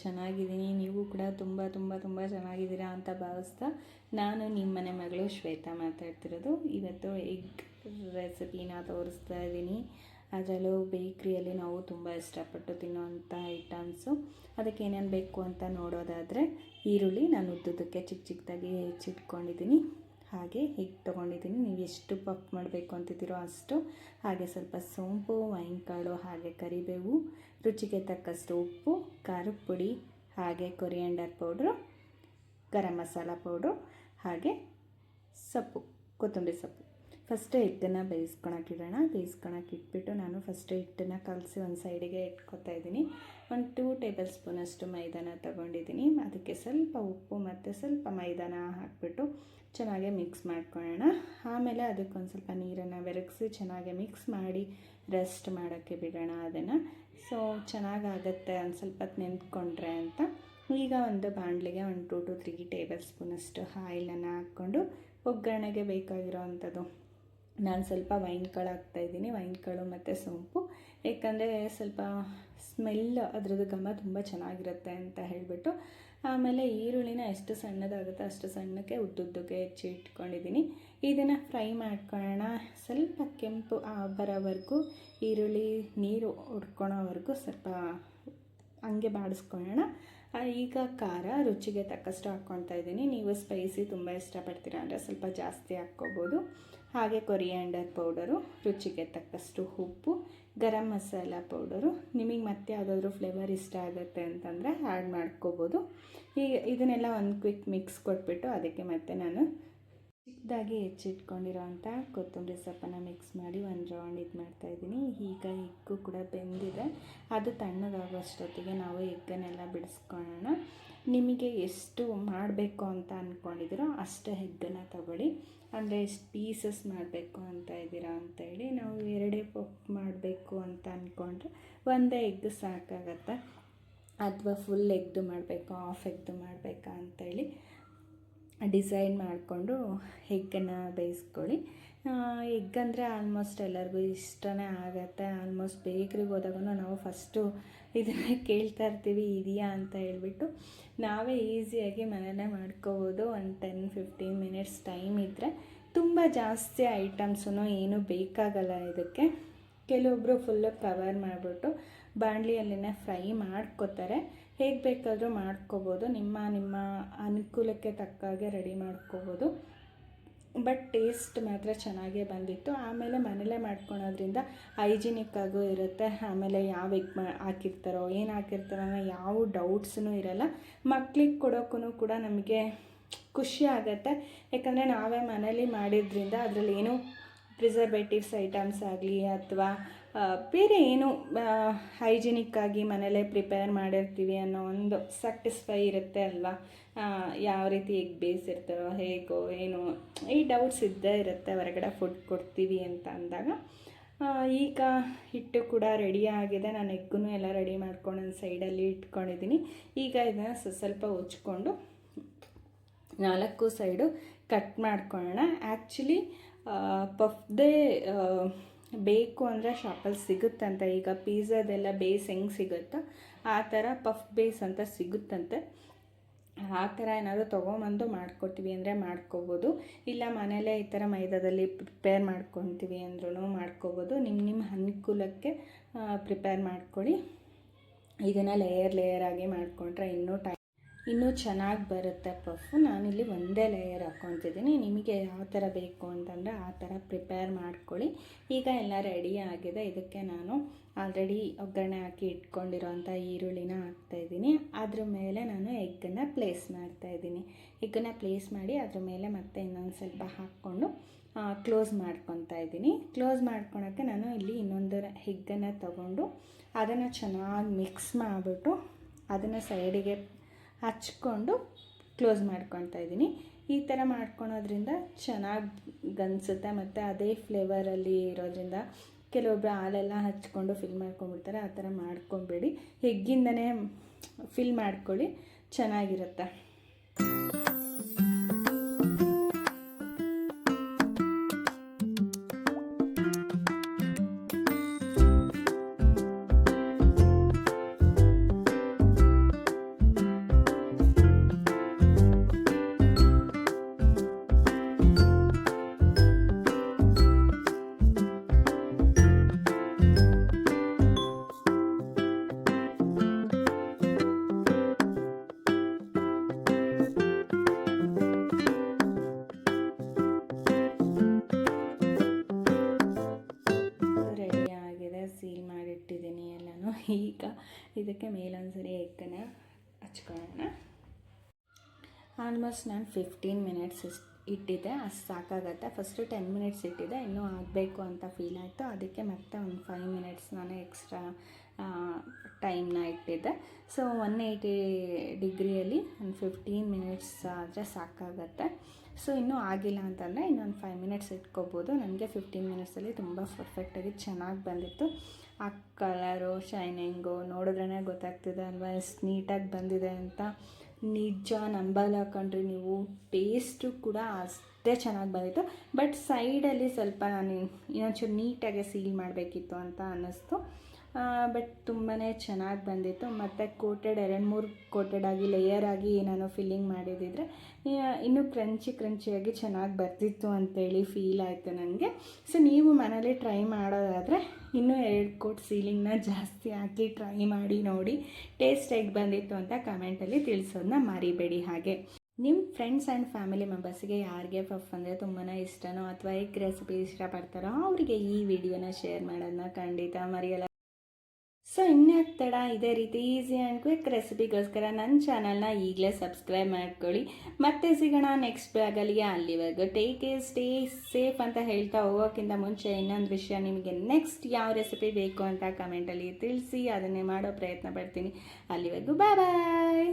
ಚೆನ್ನಾಗಿದ್ದೀನಿ. ನೀವು ಕೂಡ ತುಂಬ ತುಂಬ ತುಂಬ ಚೆನ್ನಾಗಿದ್ದೀರಾ ಅಂತ ಭಾವಿಸ್ತಾ ನಾನು ನಿಮ್ಮ ಮನೆ ಮಗಳು ಶ್ವೇತಾ ಮಾತಾಡ್ತಿರೋದು. ಇವತ್ತು ಎಗ್ ರೆಸಿಪಿನ ತೋರಿಸ್ತಾ ಇದ್ದೀನಿ. ಅದರಲ್ಲೂ ಬೇಕ್ರಿಯಲ್ಲಿ ನಾವು ತುಂಬ ಇಷ್ಟಪಟ್ಟು ತಿನ್ನೋವಂಥ ಐಟಮ್ಸು. ಅದಕ್ಕೆ ಏನೇನು ಬೇಕು ಅಂತ ನೋಡೋದಾದರೆ, ಈರುಳ್ಳಿ ನಾನು ಉದ್ದುದಕ್ಕೆ ಚಿಕ್ಕ ಚಿಕ್ಕದಾಗಿ ಹೆಚ್ಚಿಟ್ಕೊಂಡಿದ್ದೀನಿ. ಹಾಗೆ ಹಿಟ್ಟು ತೊಗೊಂಡಿದ್ದೀನಿ, ನೀವು ಎಷ್ಟು ಪಫ್ ಮಾಡಬೇಕು ಅಂತಿದ್ದೀರೋ ಅಷ್ಟು. ಹಾಗೆ ಸ್ವಲ್ಪ ಸೋಂಪು, ವೈನ್ಕಾಳು, ಹಾಗೆ ಕರಿಬೇವು, ರುಚಿಗೆ ತಕ್ಕಷ್ಟು ಉಪ್ಪು, ಖಾರದ ಪುಡಿ, ಹಾಗೆ coriander powder, garam masala powder, ಹಾಗೆ ಸೊಪ್ಪು, ಕೊತ್ತಂಬರಿ ಸೊಪ್ಪು. ಫಸ್ಟು ಹಿಟ್ಟನ್ನು ಬೇಯಿಸ್ಕೊಳಕ್ಕಿಡೋಣ. ಇಟ್ಬಿಟ್ಟು ನಾನು ಫಸ್ಟು ಹಿಟ್ಟನ್ನು ಕಲಸಿ ಒಂದು ಸೈಡಿಗೆ ಇಟ್ಕೊತಾ ಇದ್ದೀನಿ. ಒಂದು 2 ಟೇಬಲ್ ಸ್ಪೂನಷ್ಟು ಮೈದಾನ ತೊಗೊಂಡಿದ್ದೀನಿ. ಅದಕ್ಕೆ ಸ್ವಲ್ಪ ಉಪ್ಪು ಮತ್ತು ಸ್ವಲ್ಪ ಮೈದಾನ ಹಾಕಿಬಿಟ್ಟು ಚೆನ್ನಾಗಿ ಮಿಕ್ಸ್ ಮಾಡ್ಕೊಳ್ಳೋಣ. ಆಮೇಲೆ ಅದಕ್ಕೊಂದು ಸ್ವಲ್ಪ ನೀರನ್ನು ಬೆರಗಿಸಿ ಚೆನ್ನಾಗಿ ಮಿಕ್ಸ್ ಮಾಡಿ ರೆಸ್ಟ್ ಮಾಡೋಕ್ಕೆ ಬಿಡೋಣ ಅದನ್ನು. ಸೊ ಚೆನ್ನಾಗಾಗತ್ತೆ ಒಂದು ಸ್ವಲ್ಪ ಹೊತ್ತು ನೆಂದ್ಕೊಂಡ್ರೆ ಅಂತ. ಈಗ ಒಂದು ಬಾಣಲಿಗೆ ಒಂದು 2 to 3 ಟೇಬಲ್ ಸ್ಪೂನಷ್ಟು ಆಯಿಲನ್ನು ಹಾಕ್ಕೊಂಡು ಒಗ್ಗರಣೆಗೆ ಬೇಕಾಗಿರೋ ಅಂಥದ್ದು ನಾನು ಸ್ವಲ್ಪ ವೈನ್ಕಾಳು ಹಾಕ್ತಾಯಿದ್ದೀನಿ. ವೈನ್ಕಾಳು ಮತ್ತು ಸೋಂಪು, ಏಕೆಂದರೆ ಸ್ವಲ್ಪ ಸ್ಮೆಲ್ ಅದರದ್ದು ಘಮ ತುಂಬ ಚೆನ್ನಾಗಿರುತ್ತೆ ಅಂತ ಹೇಳಿಬಿಟ್ಟು. ಆಮೇಲೆ ಈರುಳ್ಳಿನ ಎಷ್ಟು ಸಣ್ಣದಾಗುತ್ತೋ ಅಷ್ಟು ಸಣ್ಣಕ್ಕೆ ಉದ್ದುದ್ದಕ್ಕೆ ಹೆಚ್ಚಿ ಇಟ್ಕೊಂಡಿದ್ದೀನಿ. ಇದನ್ನು ಫ್ರೈ ಮಾಡ್ಕೊಳ್ಳೋಣ. ಸ್ವಲ್ಪ ಕೆಂಪು ಬರೋವರೆಗೂ, ಈರುಳ್ಳಿ ನೀರು ಉಡ್ಕೊಳೋವರೆಗೂ ಸ್ವಲ್ಪ ಹಂಗೆ ಬಾಡಿಸ್ಕೊಳ್ಳೋಣ. ಈಗ ಖಾರ ರುಚಿಗೆ ತಕ್ಕಷ್ಟು ಹಾಕ್ಕೊಳ್ತಾ ಇದ್ದೀನಿ. ನೀವು ಸ್ಪೈಸಿ ತುಂಬ ಇಷ್ಟಪಡ್ತೀರಾ ಅಂದರೆ ಸ್ವಲ್ಪ ಜಾಸ್ತಿ ಹಾಕ್ಕೋಬೋದು. ಹಾಗೆ ಕೊರಿಯಾಂಡರ್ ಪೌಡರು, ರುಚಿಗೆ ತಕ್ಕಷ್ಟು ಉಪ್ಪು, ಗರಂ ಮಸಾಲ ಪೌಡರು. ನಿಮಗೆ ಮತ್ತೆ ಯಾವುದಾದ್ರೂ ಫ್ಲೇವರ್ ಇಷ್ಟ ಆಗುತ್ತೆ ಅಂತಂದರೆ ಆ್ಯಡ್ ಮಾಡ್ಕೋಬೋದು. ಈಗ ಇದನ್ನೆಲ್ಲ ಒಂದು ಕ್ವಿಕ್ ಮಿಕ್ಸ್ ಕೊಟ್ಬಿಟ್ಟು ಅದಕ್ಕೆ ಮತ್ತೆ ನಾನು ಚಿಕ್ಕದಾಗಿ ಹೆಚ್ಚಿಟ್ಕೊಂಡಿರೋ ಅಂಥ ಕೊತ್ತಂಬರಿ ಸೊಪ್ಪನ್ನು ಮಿಕ್ಸ್ ಮಾಡಿ ಒಂದು ರೌಂಡ್ ಇದು ಮಾಡ್ತಾಯಿದ್ದೀನಿ. ಈಗ ಎಗ್ಗು ಕೂಡ ಬೆಂದಿದೆ. ಅದು ತಣ್ಣಗಾಗೋಷ್ಟೊತ್ತಿಗೆ ನಾವು ಎಗ್ಗನ್ನೆಲ್ಲ ಬಿಡಿಸ್ಕೊಳ್ಳೋಣ. ನಿಮಗೆ ಎಷ್ಟು ಮಾಡಬೇಕು ಅಂತ ಅಂದ್ಕೊಂಡಿದ್ದೀರೋ ಅಷ್ಟು ಎಗ್ಗನ್ನು ತಗೊಳ್ಳಿ. ಅಂದರೆ ಎಷ್ಟು ಪೀಸಸ್ ಮಾಡಬೇಕು ಅಂತ ಇದ್ದೀರಾ ಅಂತೇಳಿ. ನಾವು 2 ಪಫ್ ಮಾಡಬೇಕು ಅಂತ ಅಂದ್ಕೊಂಡ್ರೆ ಒಂದೇ ಎಗ್ ಸಾಕಾಗತ್ತೆ. ಅಥವಾ ಫುಲ್ ಎಗ್ದು ಮಾಡಬೇಕು, ಹಾಫ್ ಎಗ್ದು ಮಾಡಬೇಕಾ ಅಂತೇಳಿ ಡಿಸೈಡ್ ಮಾಡಿಕೊಂಡು ಎಗ್ಗನ್ನು ಬೇಯಿಸ್ಕೊಳ್ಳಿ. ಎಗ್ ಅಂದರೆ ಆಲ್ಮೋಸ್ಟ್ ಎಲ್ಲರಿಗೂ ಇಷ್ಟನೇ ಆಗುತ್ತೆ. ಆಲ್ಮೋಸ್ಟ್ ಬೇಕ್ರಿಗೆ ಹೋದಾಗೂ ನಾವು ಫಸ್ಟು ಇದನ್ನು ಕೇಳ್ತಾ ಇರ್ತೀವಿ, ಇದೆಯಾ ಅಂತ ಹೇಳ್ಬಿಟ್ಟು. ನಾವೇ ಈಸಿಯಾಗಿ ಮನೆಯಲ್ಲೇ ಮಾಡ್ಕೋಬೋದು. ಒಂದು 10-15 ಮಿನಿಟ್ಸ್ ಟೈಮ್ ಇದ್ದರೆ. ತುಂಬ ಜಾಸ್ತಿ ಐಟಮ್ಸೂ ಏನೂ ಬೇಕಾಗಲ್ಲ ಇದಕ್ಕೆ. ಕೆಲವೊಬ್ಬರು ಫುಲ್ಲು ಕವರ್ ಮಾಡಿಬಿಟ್ಟು ಬಾಣಲಿಯಲ್ಲಿನೇ ಫ್ರೈ ಮಾಡ್ಕೋತಾರೆ. ಹೇಗೆ ಬೇಕಾದರೂ ಮಾಡ್ಕೋಬೋದು. ನಿಮ್ಮ ಅನುಕೂಲಕ್ಕೆ ತಕ್ಕಾಗೆ ರೆಡಿ ಮಾಡ್ಕೋಬೋದು. ಬಟ್ ಟೇಸ್ಟ್ ಮಾತ್ರ ಚೆನ್ನಾಗೇ ಬಂದಿತ್ತು. ಆಮೇಲೆ ಮನೇಲೇ ಮಾಡ್ಕೊಳೋದ್ರಿಂದ ಹೈಜಿನಿಕ್ಕಾಗೂ ಇರುತ್ತೆ. ಆಮೇಲೆ ಯಾವ ಎಗ್ ಹಾಕಿರ್ತಾರೋ ಏನು ಹಾಕಿರ್ತಾರೋ ಅನ್ನೋ ಯಾವ ಡೌಟ್ಸೂ ಇರೋಲ್ಲ. ಮಕ್ಳಿಗೆ ಕೊಡೋಕ್ಕೂ ಕೂಡ ನಮಗೆ ಖುಷಿ ಆಗುತ್ತೆ. ಯಾಕಂದರೆ ನಾವೇ ಮನೇಲಿ ಮಾಡಿದ್ರಿಂದ ಅದರಲ್ಲಿ ಏನೂ ಪ್ರಿಸರ್ವೇಟಿವ್ಸ್ ಐಟಮ್ಸ್ ಆಗಲಿ ಅಥವಾ ಬೇರೆ ಏನು ಹೈಜಿನಿಕ್ಕಾಗಿ ಮನೇಲೇ ಪ್ರಿಪೇರ್ ಮಾಡಿರ್ತೀವಿ ಅನ್ನೋ ಒಂದು ಸ್ಯಾಟಿಸ್ಫೈ ಇರುತ್ತೆ ಅಲ್ವಾ. ಯಾವ ರೀತಿ ಎಗ್ ಬೇಯಿಸಿರ್ತಾರೋ ಹೇಗೋ ಏನು ಈ ಡೌಟ್ಸ್ ಇದ್ದೇ ಇರುತ್ತೆ ಹೊರಗಡೆ ಫುಡ್ ಕೊಡ್ತೀವಿ ಅಂತ ಅಂದಾಗ. ಈಗ ಹಿಟ್ಟು ಕೂಡ ರೆಡಿ ಆಗಿದೆ. ನಾನು ಎಗ್ಗು ಎಲ್ಲ ರೆಡಿ ಮಾಡ್ಕೊಂಡು ಒಂದು ಸೈಡಲ್ಲಿ ಇಟ್ಕೊಂಡಿದ್ದೀನಿ. ಈಗ ಇದನ್ನು ಸ್ವಲ್ಪ ಉಜ್ಕೊಂಡು 4 ಸೈಡು ಕಟ್ ಮಾಡ್ಕೊಳ್ಳೋಣ. ಆ್ಯಕ್ಚುಲಿ ಪಫ್ದೇ ಬೇಕು ಅಂದರೆ ಶಾಪಲ್ಲಿ ಸಿಗುತ್ತಂತೆ. ಈಗ ಪಿಜ್ಜಾದೆಲ್ಲ ಬೇಸ್ ಹೆಂಗೆ ಸಿಗುತ್ತೋ ಆ ಥರ ಪಫ್ ಬೇಸ್ ಅಂತ ಸಿಗುತ್ತಂತೆ. ಆ ಥರ ಏನಾದರೂ ತೊಗೊಂಬಂದು ಮಾಡ್ಕೊತೀವಿ ಅಂದರೆ ಮಾಡ್ಕೋಬೋದು. ಇಲ್ಲ ಮನೇಲೇ ಈ ಥರ ಮೈದಾದಲ್ಲಿ ಪ್ರಿಪೇರ್ ಮಾಡ್ಕೊತೀವಿ ಅಂದ್ರೂ ಮಾಡ್ಕೋಬೋದು. ನಿಮ್ಮ ಅನುಕೂಲಕ್ಕೆ ಪ್ರಿಪೇರ್ ಮಾಡ್ಕೊಳ್ಳಿ. ಇದನ್ನು ಲೇಯರ್ ಆಗಿ ಮಾಡಿಕೊಂಡ್ರೆ ಇನ್ನೂ ಚೆನ್ನಾಗಿ ಬರುತ್ತೆ ಪಫು. ನಾನಿಲ್ಲಿ ಒಂದೇ ಲೇಯರ್ ಹಾಕ್ಕೊತಿದ್ದೀನಿ. ನಿಮಗೆ ಯಾವ ಥರ ಬೇಕು ಅಂತಂದರೆ ಆ ಥರ ಪ್ರಿಪೇರ್ ಮಾಡ್ಕೊಳ್ಳಿ. ಈಗ ಎಲ್ಲ ರೆಡಿ ಆಗಿದೆ. ಇದಕ್ಕೆ ನಾನು ಆಲ್ರೆಡಿ ಒಗ್ಗರಣೆ ಹಾಕಿ ಇಟ್ಕೊಂಡಿರೋಂಥ ಈರುಳ್ಳಿನ ಹಾಕ್ತಾಯಿದ್ದೀನಿ. ಅದ್ರ ಮೇಲೆ ನಾನು ಎಗ್ಗನ್ನು ಪ್ಲೇಸ್ ಮಾಡ್ತಾಯಿದ್ದೀನಿ. ಎಗ್ಗನ್ನು ಪ್ಲೇಸ್ ಮಾಡಿ ಅದ್ರ ಮೇಲೆ ಮತ್ತೆ ಇನ್ನೊಂದು ಸ್ವಲ್ಪ ಹಾಕ್ಕೊಂಡು ಕ್ಲೋಸ್ ಮಾಡ್ಕೊತಾ ಇದ್ದೀನಿ. ಕ್ಲೋಸ್ ಮಾಡ್ಕೊಳಕ್ಕೆ ನಾನು ಇಲ್ಲಿ ಇನ್ನೊಂದು ಎಗ್ಗನ್ನು ತಗೊಂಡು ಅದನ್ನು ಚೆನ್ನಾಗಿ ಮಿಕ್ಸ್ ಮಾಡಿಬಿಟ್ಟು ಅದನ್ನು ಸೈಡಿಗೆ ಹಚ್ಕೊಂಡು ಕ್ಲೋಸ್ ಮಾಡ್ಕೊತಾ ಇದ್ದೀನಿ. ಈ ಥರ ಮಾಡ್ಕೊಳೋದ್ರಿಂದ ಚೆನ್ನಾಗಿ ಅನಿಸುತ್ತೆ. ಮತ್ತು ಅದೇ ಫ್ಲೇವರಲ್ಲಿ ಇರೋದ್ರಿಂದ ಕೆಲವೊಬ್ಬರು ಹಾಲೆಲ್ಲ ಹಚ್ಕೊಂಡು ಫಿಲ್ ಮಾಡ್ಕೊಂಡ್ಬಿಡ್ತಾರೆ. ಆ ಥರ ಮಾಡ್ಕೊಬೇಡಿ, ಎಗ್ಗಿಂದನೇ ಫಿಲ್ ಮಾಡ್ಕೊಳ್ಳಿ, ಚೆನ್ನಾಗಿರುತ್ತೆ. ಇದಕ್ಕೆ ಮೇಲೊಂದ್ಸರಿ ಎಗ್ಗನ್ನು ಹಚ್ಕೊಳ್ಳೋಣ. ಆಲ್ಮೋಸ್ಟ್ ನಾನು 15 ಮಿನಿಟ್ಸ್ ಇಟ್ಟಿದ್ದೆ, ಅಷ್ಟು ಸಾಕಾಗತ್ತೆ. ಫಸ್ಟು 10 ಮಿನಿಟ್ಸ್ ಇಟ್ಟಿದ್ದೆ, ಇನ್ನೂ ಆಗಬೇಕು ಅಂತ ಫೀಲ್ ಆಯಿತು. ಅದಕ್ಕೆ ಮತ್ತೆ ಒಂದು 5 ಮಿನಿಟ್ಸ್ ನಾನು ಎಕ್ಸ್ಟ್ರಾ ಟೈಮ್ನ ಇಟ್ಟಿದ್ದೆ. ಸೊ 180 ಡಿಗ್ರಿಯಲ್ಲಿ ಒಂದು 15 ಮಿನಿಟ್ಸ್ ಆದರೆ ಸಾಕಾಗತ್ತೆ. ಸೊ ಇನ್ನೂ ಆಗಿಲ್ಲ ಅಂತಂದರೆ ಇನ್ನೊಂದು 5 ಮಿನಿಟ್ಸ್ ಇಟ್ಕೋಬೋದು. ನನಗೆ 15 ಮಿನಿಟ್ಸಲ್ಲಿ ತುಂಬ ಪರ್ಫೆಕ್ಟಾಗಿ ಚೆನ್ನಾಗಿ ಬಂದಿತ್ತು. ಆ ಕಲರು ಶೈನಿಂಗು ನೋಡಿದ್ರೇ ಗೊತ್ತಾಗ್ತಿದೆ ಅಲ್ವಾ ಎಷ್ಟು ನೀಟಾಗಿ ಬಂದಿದೆ ಅಂತ. ನಿಜ ನಂಬಲ್ಲ ಕಣ್ರಿ ನೀವು, ಟೇಸ್ಟು ಕೂಡ ಅಷ್ಟೇ ಚೆನ್ನಾಗಿ ಬಂದಿತ್ತು. ಬಟ್ ಸೈಡಲ್ಲಿ ಸ್ವಲ್ಪ ನಾನು ಇನ್ನೊಂಚೂರು ನೀಟಾಗಿ ಸೀಲ್ ಮಾಡಬೇಕಿತ್ತು ಅಂತ ಅನ್ನಿಸ್ತು. ಬಟ್ ತುಂಬಾ ಚೆನ್ನಾಗಿ ಬಂದಿತ್ತು. ಮತ್ತು ಕೋಟೆಡ್ 2-3 ಕೋಟೆಡ್ ಆಗಿ ಲೇಯರ್ ಆಗಿ ನಾನು ಫಿಲ್ಲಿಂಗ್ ಮಾಡಿದ್ದಿದ್ರೆ ಇನ್ನೂ ಕ್ರಂಚಿಯಾಗಿ ಚೆನ್ನಾಗಿ ಬರ್ತಿತ್ತು ಅಂತೇಳಿ ಫೀಲ್ ಆಯಿತು ನನಗೆ. ಸೊ ನೀವು ಮನೇಲಿ ಟ್ರೈ ಮಾಡೋದಾದರೆ ಇನ್ನೂ 2 ಕೋಟ್ ಸೀಲಿಂಗ್ನ ಜಾಸ್ತಿ ಹಾಕಿ ಟ್ರೈ ಮಾಡಿ ನೋಡಿ, ಟೇಸ್ಟ್ ಹೇಗೆ ಬಂದಿತ್ತು ಅಂತ ಕಮೆಂಟಲ್ಲಿ ತಿಳಿಸೋದನ್ನ ಮರಿಬೇಡಿ. ಹಾಗೆ ನಿಮ್ಮ ಫ್ರೆಂಡ್ಸ್ ಆ್ಯಂಡ್ ಫ್ಯಾಮಿಲಿ ಮೆಂಬರ್ಸಿಗೆ ಯಾರಿಗೆ ಪಫ್ ಅಂದರೆ ತುಂಬಾ ಇಷ್ಟನೋ ಅಥವಾ ಎಗ್ ರೆಸಿಪಿ ಇಷ್ಟಪಡ್ತಾರೋ ಅವರಿಗೆ ಈ ವಿಡಿಯೋನ ಶೇರ್ ಮಾಡೋದನ್ನ ಖಂಡಿತ ಮರೆಯಲ್ಲ. ಸೊ ಇನ್ಯಾಕೆ ತಡ, ಇದೇ ರೀತಿ ಈಸಿ ಆ್ಯಂಡ್ ಕ್ವಿಕ್ ರೆಸಿಪಿಗೋಸ್ಕರ ನನ್ನ ಚಾನಲ್ನ ಈಗಲೇ ಸಬ್ಸ್ಕ್ರೈಬ್ ಮಾಡ್ಕೊಳ್ಳಿ. ಮತ್ತೆ ಸಿಗೋಣ ನೆಕ್ಸ್ಟ್ ಬ್ಲಾಗಲ್ಲಿ. ಅಲ್ಲಿವರೆಗೂ ಟೇಕ್ ಕೇರ್, ಸ್ಟೇ ಸೇಫ್ ಅಂತ ಹೇಳ್ತಾ ಹೋಗೋಕ್ಕಿಂತ ಮುಂಚೆ ಇನ್ನೊಂದು ವಿಷಯ, ನಿಮಗೆ ನೆಕ್ಸ್ಟ್ ಯಾವ ರೆಸಿಪಿ ಬೇಕು ಅಂತ ಕಮೆಂಟಲ್ಲಿ ತಿಳಿಸಿ, ಅದನ್ನೇ ಮಾಡೋ ಪ್ರಯತ್ನ ಪಡ್ತೀನಿ. ಅಲ್ಲಿವರೆಗೂ ಬಾಯ್.